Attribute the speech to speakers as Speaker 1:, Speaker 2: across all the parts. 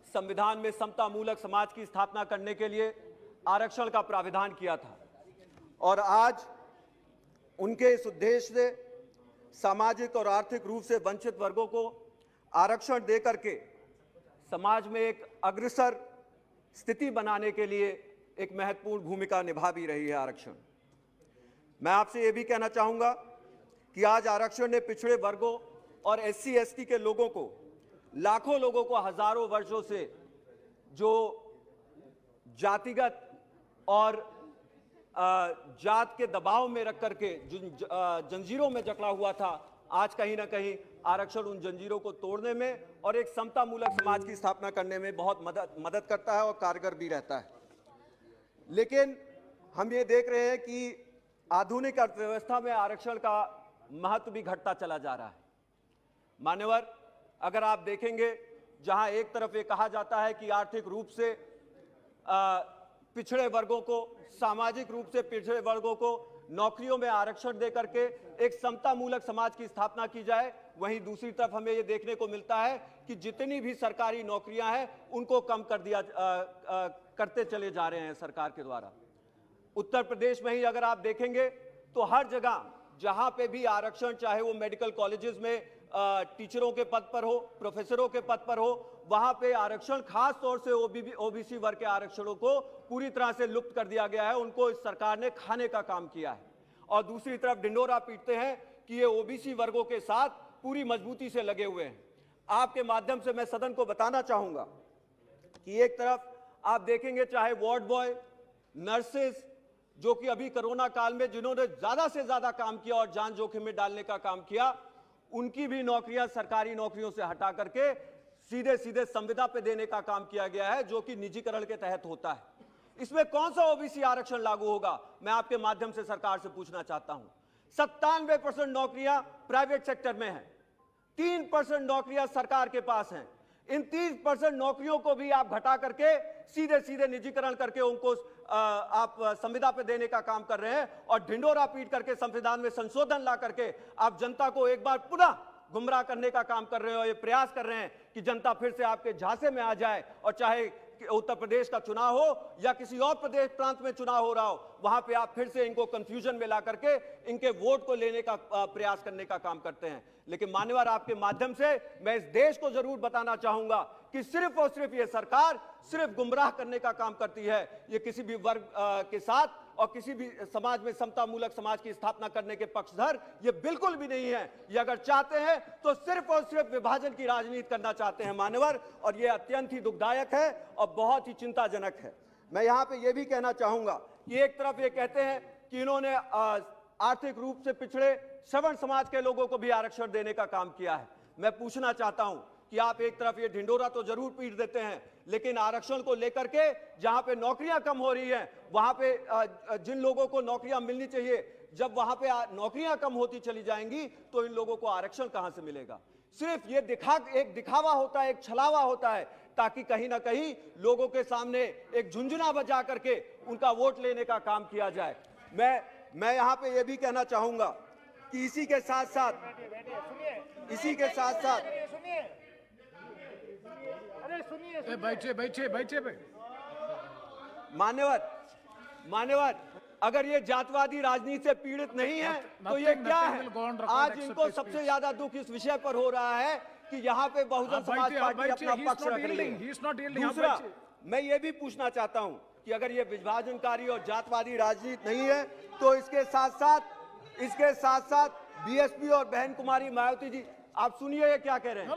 Speaker 1: संविधान में समता मूलक समाज की स्थापना करने के लिए आरक्षण का प्राविधान किया था और आज उनके इस उद्देश्य से सामाजिक और आर्थिक रूप से वंचित वर्गों को आरक्षण देकर के समाज में एक अग्रसर स्थिति बनाने के लिए एक महत्वपूर्ण भूमिका निभा भी रही है आरक्षण। मैं आपसे यह भी कहना चाहूंगा कि आज आरक्षण ने पिछड़े वर्गों और SC ST के लोगों को, लाखों लोगों को हजारों वर्षों से जो जातिगत और जात के दबाव में रख करके जंजीरों में जकड़ा हुआ था, आज कहीं ना कहीं आरक्षण उन जंजीरों को तोड़ने में और एक समता मूलक समाज की स्थापना करने में बहुत मदद करता है और कारगर भी रहता है। लेकिन हम ये देख रहे हैं कि आधुनिक अर्थव्यवस्था में आरक्षण का महत्व भी घटता चला जा रहा है। मान्यवर, अगर आप देखेंगे, जहां एक तरफ ये कहा जाता है कि आर्थिक रूप से पिछड़े वर्गों को, सामाजिक रूप से पिछड़े वर्गों को नौकरियों में आरक्षण देकर के एक समता मूलक समाज की स्थापना की जाए, वहीं दूसरी तरफ हमें यह देखने को मिलता है कि जितनी भी सरकारी नौकरियां हैं उनको कम कर दिया करते चले जा रहे हैं सरकार के द्वारा। उत्तर प्रदेश में ही अगर आप देखेंगे तो हर जगह जहां पे भी आरक्षण, चाहे वो मेडिकल कॉलेजेस में टीचरों के पद पर हो, प्रोफेसरों के पद पर हो, वहां पे आरक्षण खास तौर से ओबीसी वर्ग के आरक्षणों को पूरी तरह से लुप्त कर दिया गया है। उनको इस सरकार ने खाने का काम किया है और दूसरी तरफ ढिंडोरा पीटते हैं कि ये ओबीसी वर्गों के साथ पूरी मजबूती से लगे हुए हैं। आपके माध्यम से मैं सदन को बताना चाहूंगा कि एक तरफ आप देखेंगे, चाहे वार्ड बॉय, नर्सेस, जो कि अभी कोरोना काल में जिन्होंने ज्यादा से ज्यादा काम किया और जान जोखिम में डालने का काम किया, उनकी भी नौकरियां सरकारी नौकरियों से हटा करके सीधे सीधे संविदा पे देने का काम किया गया है, जो कि निजीकरण के तहत होता है। इसमें कौन सा ओबीसी आरक्षण लागू होगा, मैं आपके माध्यम से सरकार से पूछना चाहता हूं। 97% नौकरियां प्राइवेट सेक्टर में हैं, 3% नौकरियां सरकार के पास हैं। इन 30% नौकरियों को भी आप घटा करके सीधे सीधे निजीकरण करके उनको आप संविदा पे देने का काम कर रहे हैं और ढिंडोरा पीट करके संविधान में संशोधन ला करके आप जनता को एक बार पुनः गुमराह करने का काम कर रहे हो। ये प्रयास कर रहे हैं कि जनता फिर से आपके झांसे में आ जाए और चाहे उत्तर प्रदेश का चुनाव हो या किसी और प्रदेश प्रांत में चुनाव हो रहा हो, वहां पे आप फिर से इनको कंफ्यूजन में ला करके इनके वोट को लेने का प्रयास करने का काम करते हैं। लेकिन मान्यवर, आपके माध्यम से मैं इस देश को जरूर बताना चाहूंगा कि सिर्फ और सिर्फ ये सरकार सिर्फ गुमराह करने का काम करती है। ये किसी भी वर्ग के साथ और किसी भी समाज में समता मूलक समाज की स्थापना करने के पक्षधर ये बिल्कुल भी नहीं है। ये अगर चाहते हैं तो सिर्फ और सिर्फ विभाजन की राजनीति करना चाहते हैं मान्यवर, और ये अत्यंत ही दुखदायक है और बहुत ही चिंताजनक है। मैं यहां पे ये भी कहना चाहूंगा कि एक तरफ ये कहते हैं कि इन्होंने आर्थिक रूप से पिछड़े श्रवण समाज के लोगों को भी आरक्षण देने का काम किया है। मैं पूछना चाहता हूं कि आप एक तरफ ये ढिंडोरा तो जरूर पीट देते हैं, लेकिन आरक्षण को लेकर के जहां पे नौकरियां कम हो रही हैं, वहां पे जिन लोगों को नौकरियां मिलनी चाहिए, जब वहां पे नौकरियां कम होती चली जाएंगी तो इन लोगों को आरक्षण कहां से मिलेगा। सिर्फ ये एक दिखावा होता है, एक छलावा होता है, ताकि कहीं ना कहीं लोगों के सामने एक झुंझुना बजा करके उनका वोट लेने का काम किया जाए। मैं यहां पे ये भी कहना चाहूंगा कि इसी के साथ साथ
Speaker 2: बैठे
Speaker 1: मान्यवर, अगर ये जातवादी राजनीति से पीड़ित नहीं है तो ये क्या है। आज इनको सबसे ज्यादा दुख इस विषय पर हो रहा है कि यहाँ पे बहुजन समाज पार्टी अपना पक्ष रख रही है। दूसरा, मैं ये भी पूछना चाहता हूँ कि अगर ये विभाजनकारी और जातवादी राजनीति नहीं है तो इसके साथ साथ बीएसपी और बहन कुमारी मायावती जी, आप सुनिए ये क्या कह रहे हैं।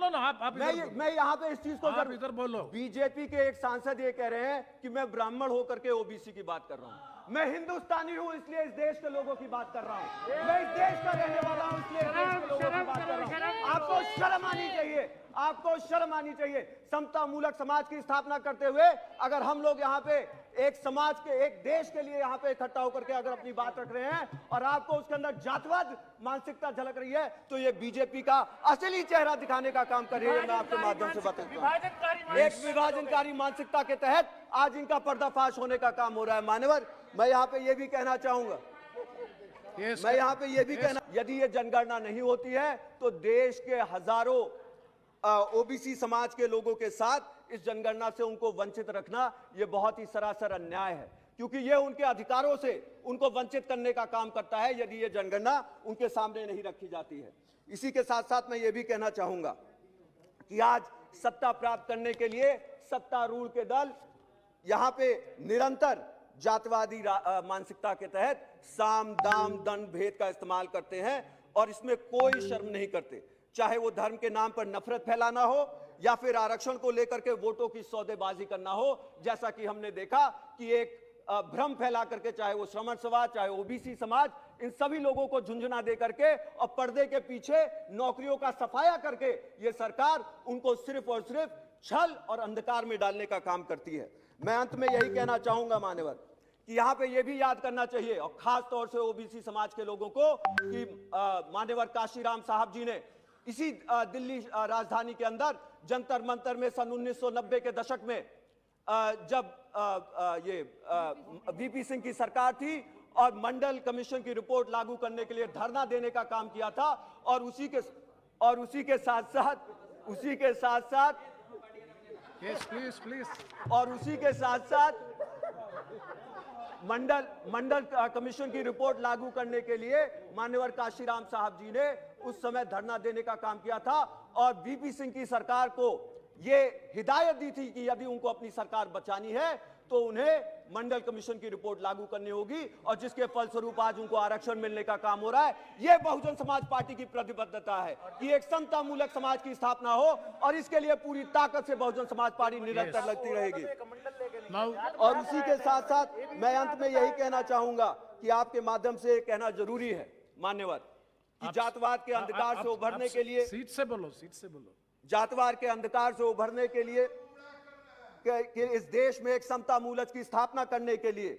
Speaker 1: मैं यहाँ पे इस चीज को
Speaker 2: इधर बोलो।
Speaker 1: बीजेपी के एक सांसद ये कह रहे हैं कि मैं ब्राह्मण होकर के ओबीसी की बात कर रहा हूँ। मैं हिंदुस्तानी हूँ इसलिए इस देश के लोगों की बात कर रहा हूँ। मैं इस देश का रहने वाला हूँ इसलिए इस देश के लोगों की बात कर रहा हूँ। आपको शर्म आनी चाहिए, आपको शर्म आनी चाहिए। समता मूलक समाज की स्थापना करते हुए अगर हम लोग यहाँ पे एक समाज के, एक देश के लिए यहाँ पे इकट्ठा होकर के अगर अपनी बात रख रहे हैं और आपको उसके अंदर जातवाद मानसिकता झलक रही है, तो ये बीजेपी का असली चेहरा दिखाने का काम कर रही है। मैं आपके माध्यम से बताता हूं, एक विभाजनकारी मानसिकता के तहत आज इनका पर्दाफाश होने का काम हो रहा है। मान्यवर, मैं यहाँ पे ये भी कहना चाहूंगा, यदि ये जनगणना नहीं होती है तो देश के हजारों ओबीसी समाज के लोगों के साथ इस जनगणना से उनको वंचित रखना यह बहुत ही सरासर अन्याय है, क्योंकि यह उनके अधिकारों से उनको वंचित करने का काम करता है यदि यह जनगणना उनके सामने नहीं रखी जाती है। इसी के साथ साथ मैं यह भी कहना चाहूंगा कि आज सत्ता प्राप्त करने के लिए सत्तारूढ़ के दल यहां पे निरंतर जातिवादी मानसिकता के तहत साम दाम दंड भेद का इस्तेमाल करते हैं और इसमें कोई शर्म नहीं करते, चाहे वो धर्म के नाम पर नफरत फैलाना हो या फिर आरक्षण को लेकर के वोटों की सौदेबाजी करना हो। जैसा कि हमने देखा कि एक भ्रम फैला करके, चाहे वो श्रमण समाज, चाहे ओबीसी समाज, इन सभी लोगों को झुंझुना दे करके और पर्दे के पीछे नौकरियों का सफाया करके ये सरकार उनको सिर्फ और सिर्फ छल और अंधकार में डालने का काम करती है। मैं अंत में यही कहना चाहूंगा मान्यवर कि यहां पे ये भी याद करना चाहिए और खास तौर से ओबीसी समाज के लोगों को कि मान्यवर काशीराम साहब जी ने इसी दिल्ली राजधानी के अंदर जंतर मंतर में सन 1990 के दशक में जब ये वीपी सिंह की सरकार थी और मंडल कमीशन की रिपोर्ट लागू करने के लिए धरना देने का काम किया था और उसी के साथ साथ
Speaker 2: Yes, please.
Speaker 1: और उसी के साथ साथ मंडल कमीशन की रिपोर्ट लागू करने के लिए मान्यवर काशीराम साहब जी ने उस समय धरना देने का काम किया था और वीपी सिंह की सरकार को ये हिदायत दी थी कि यदि उनको अपनी सरकार बचानी है तो उन्हें मंडल कमीशन की रिपोर्ट लागू करनी होगी और जिसके फलस्वरूप आज उनको आरक्षण मिलने का काम हो रहा है। यह बहुजन समाज पार्टी की प्रतिबद्धता है कि एक समतामूलक समाज की स्थापना हो और इसके लिए पूरी ताकत से बहुजन समाज पार्टी निरंतर लगती रहेगी। और उसी के साथ साथ मैं अंत में यही कहना चाहूंगा कि आपके माध्यम से कहना जरूरी है मान्यवर कि जातवाद के अंधकार से उभरने के लिए,
Speaker 2: सीट से बोलो,
Speaker 1: जातवाद के अंधकार से उभरने के लिए कि इस देश में एक समता मूलक की स्थापना करने के लिए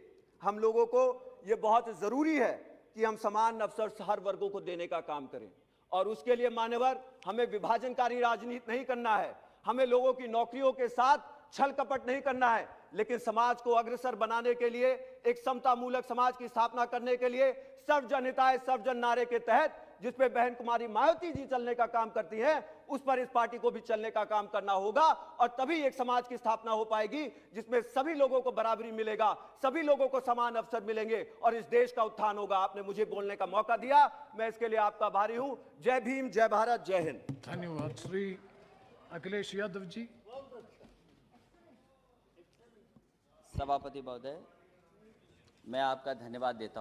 Speaker 1: हम लोगों को यह बहुत जरूरी है कि हम समान अवसर हर वर्गों को देने का काम करें। और उसके लिए मान्यवर हमें विभाजनकारी राजनीति नहीं करना है, हमें लोगों की नौकरियों के साथ छल कपट नहीं करना है, लेकिन समाज को अग्रसर बनाने के लिए, एक समता मूलक समाज की स्थापना करने के लिए सर्वजन हिताय सर्वजन नारे के तहत जिसपे बहन कुमारी मायावती जी चलने का काम करती हैं, उस पर इस पार्टी को भी चलने का काम करना होगा और तभी एक समाज की स्थापना हो पाएगी जिसमें सभी लोगों को बराबरी मिलेगा, सभी लोगों को समान अवसर मिलेंगे और इस देश का उत्थान होगा। आपने मुझे बोलने का मौका दिया, मैं इसके लिए आपका आभारी हूं। जय भीम, जय भारत, जय हिंद।
Speaker 2: धन्यवाद। श्री अखिलेश यादव जी।
Speaker 3: सभापति महोदय, मैं आपका धन्यवाद देता हूं।